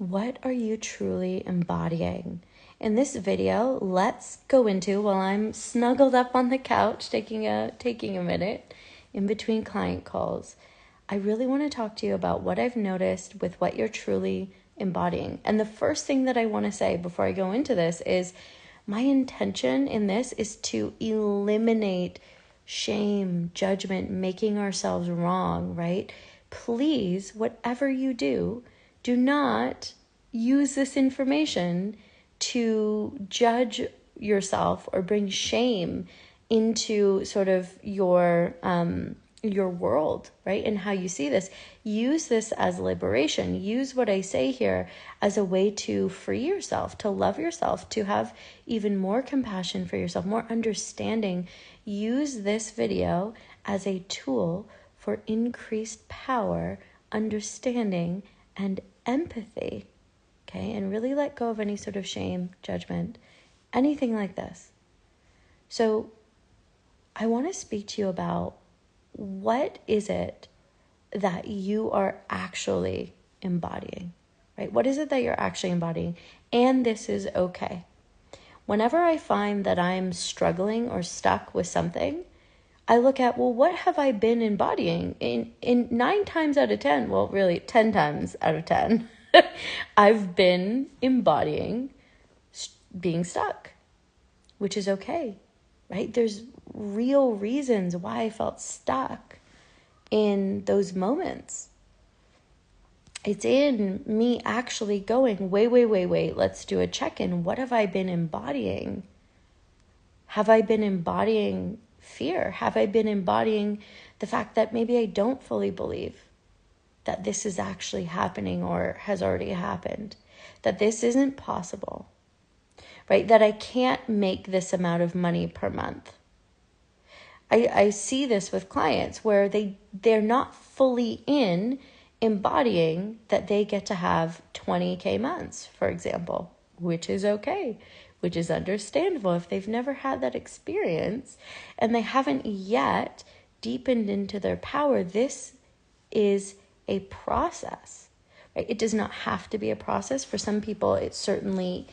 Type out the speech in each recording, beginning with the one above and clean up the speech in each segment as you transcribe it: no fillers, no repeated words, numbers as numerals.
What are you truly embodying? In this video, let's go into, while I'm snuggled up on the couch, taking a minute in between client calls, I really want to talk to you about what I've noticed with what you're truly embodying. And the first thing that I want to say before I go into this is my intention in this is to eliminate shame, judgment, making ourselves wrong, right? Please, whatever you do, do not use this information to judge yourself or bring shame into sort of your world, right? And how you see this. Use this as liberation. Use what I say here as a way to free yourself, to love yourself, to have even more compassion for yourself, more understanding. Use this video as a tool for increased power, understanding, and empathy, okay? And really let go of any sort of shame, judgment, anything like this. So I want to speak to you about what is it that you are actually embodying, right? What is it that you're actually embodying? And this is okay. Whenever I find that I'm struggling or stuck with something, I look at, well, what have I been embodying? In 9 times out of 10, well, really 10 times out of 10, I've been embodying being stuck, which is okay, right? There's real reasons why I felt stuck in those moments. It's in me actually going, wait, let's do a check-in. What have I been embodying? Have I been embodying fear? Have I been embodying the fact that maybe I don't fully believe that this is actually happening or has already happened, that this isn't possible, right? That I can't make this amount of money per month. I see this with clients where they're not fully embodying that they get to have 20K months, for example, which is okay, which is understandable if they've never had that experience and they haven't yet deepened into their power. This is a process, right? It does not have to be a process. For some people, it certainly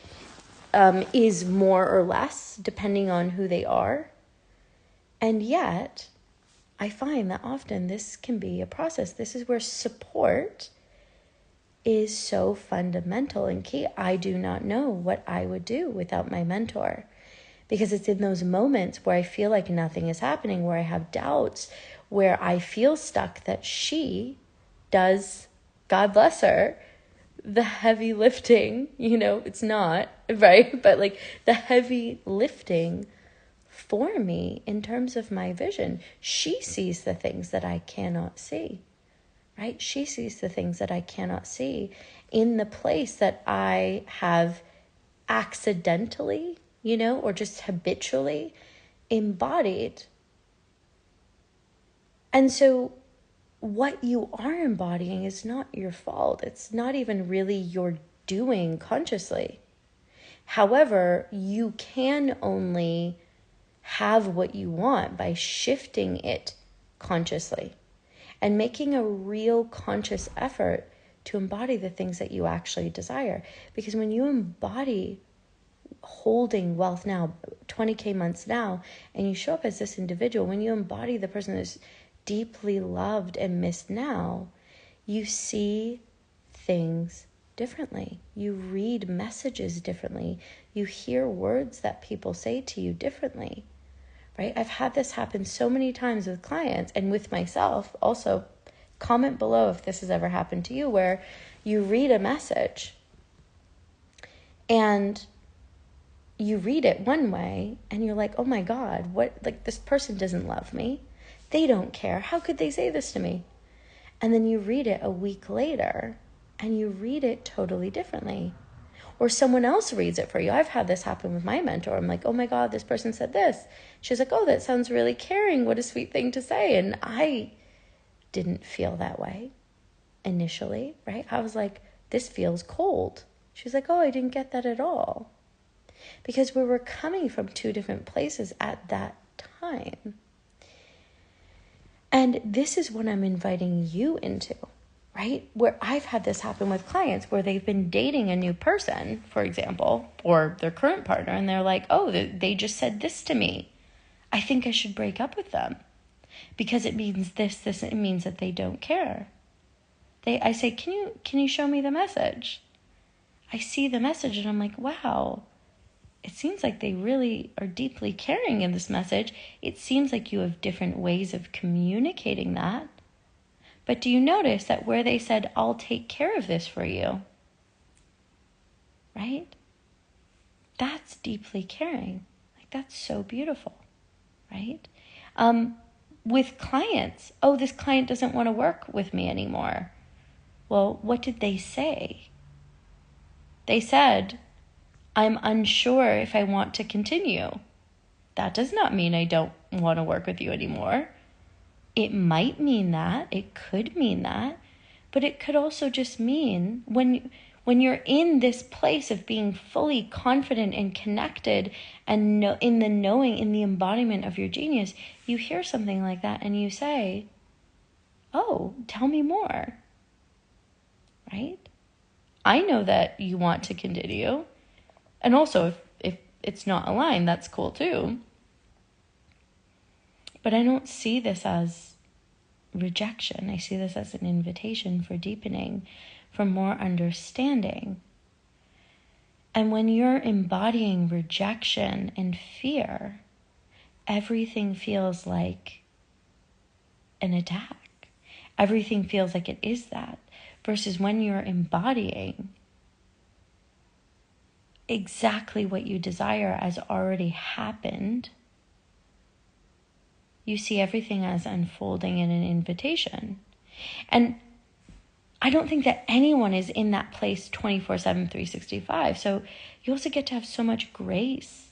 is more or less, depending on who they are. And yet, I find that often this can be a process. This is where support is so fundamental and key. I do not know what I would do without my mentor, because it's in those moments where I feel like nothing is happening, where I have doubts, where I feel stuck, that she does, God bless her, the heavy lifting. It's not, right? But like the heavy lifting for me in terms of my vision. She sees the things that I cannot see, right? She sees the things that I cannot see in the place that I have accidentally, or just habitually embodied. And so what you are embodying is not your fault. It's not even really your doing consciously. However, you can only have what you want by shifting it consciously and making a real conscious effort to embody the things that you actually desire. Because when you embody holding wealth now, 20K months now, and you show up as this individual, when you embody the person who's deeply loved and missed now, you see things differently. You read messages differently. You hear words that people say to you differently, right? I've had this happen so many times with clients and with myself. Also, comment below if this has ever happened to you, where you read a message and you read it one way and you're like, oh my God, this person doesn't love me. They don't care. How could they say this to me? And then you read it a week later and you read it totally differently. Or someone else reads it for you. I've had this happen with my mentor. I'm like, oh my God, this person said this. She's like, oh, that sounds really caring. What a sweet thing to say. And I didn't feel that way initially, right? I was like, this feels cold. She's like, oh, I didn't get that at all. Because we were coming from 2 different places at that time. And this is what I'm inviting you into, right? Where I've had this happen with clients where they've been dating a new person, for example, or their current partner, and they're like, oh, they just said this to me. I think I should break up with them because it means this, it means that they don't care. I say, can you show me the message? I see the message and I'm like, wow, it seems like they really are deeply caring in this message. It seems like you have different ways of communicating that. But do you notice that where they said, I'll take care of this for you, right? That's deeply caring. Like, that's so beautiful, right? With clients, oh, this client doesn't want to work with me anymore. Well, what did they say? They said, I'm unsure if I want to continue. That does not mean I don't want to work with you anymore. It might mean that, it could mean that, but it could also just mean when you're in this place of being fully confident and connected and in the knowing, in the embodiment of your genius, you hear something like that and you say, oh, tell me more, right? I know that you want to continue. And also, if it's not aligned, that's cool too. But I don't see this as rejection. I see this as an invitation for deepening, for more understanding. And when you're embodying rejection and fear, everything feels like an attack. Everything feels like it is that. Versus when you're embodying exactly what you desire as already happened, you see everything as unfolding in an invitation. And I don't think that anyone is in that place 24/7, 365. So you also get to have so much grace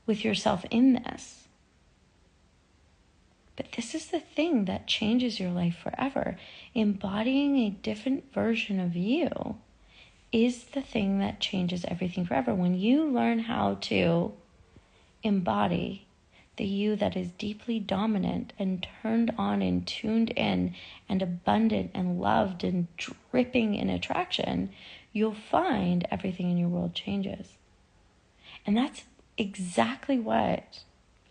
with yourself in this. But this is the thing that changes your life forever. Embodying a different version of you is the thing that changes everything forever. When you learn how to embody the you that is deeply dominant and turned on and tuned in and abundant and loved and dripping in attraction, you'll find everything in your world changes. And that's exactly what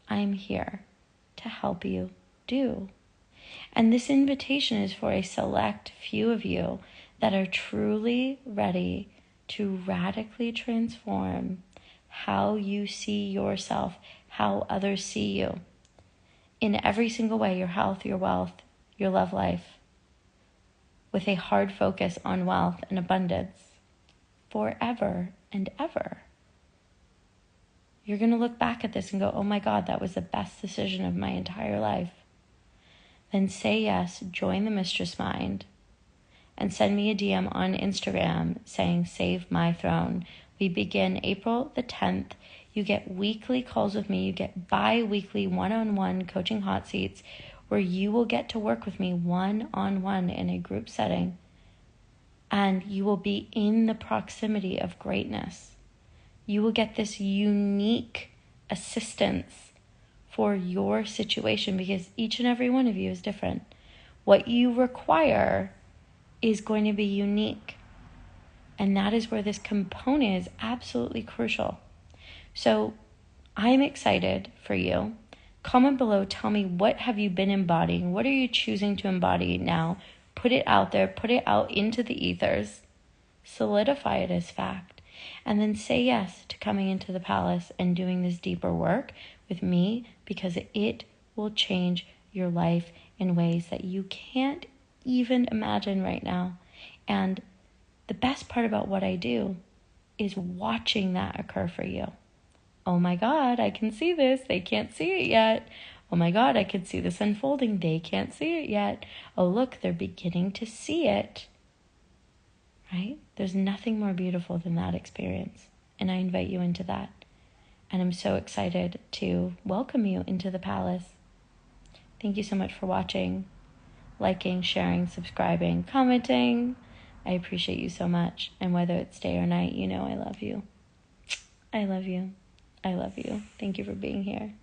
I'm here to help you do. And this invitation is for a select few of you that are truly ready to radically transform how you see yourself, how others see you, in every single way, your health, your wealth, your love life, with a hard focus on wealth and abundance forever and ever. You're going to look back at this and go, oh my God, that was the best decision of my entire life. Then say yes, join the Mistress Mind, and send me a DM on Instagram saying, Save My Throne. We begin April the 10th. You get weekly calls with me. You get bi-weekly one-on-one coaching hot seats where you will get to work with me one-on-one in a group setting. And you will be in the proximity of greatness. You will get this unique assistance for your situation because each and every one of you is different. What you require is going to be unique. And that is where this component is absolutely crucial. So I'm excited for you. Comment below, tell me, what have you been embodying? What are you choosing to embody now? Put it out there, put it out into the ethers, solidify it as fact, and then say yes to coming into the palace and doing this deeper work with me because it will change your life in ways that you can't even imagine right now. And the best part about what I do is watching that occur for you. Oh my God, I can see this. They can't see it yet. Oh my God, I can see this unfolding. They can't see it yet. Oh, look, they're beginning to see it. Right? There's nothing more beautiful than that experience. And I invite you into that. And I'm so excited to welcome you into the palace. Thank you so much for watching, liking, sharing, subscribing, commenting. I appreciate you so much. And whether it's day or night, you know I love you. I love you. I love you. Thank you for being here.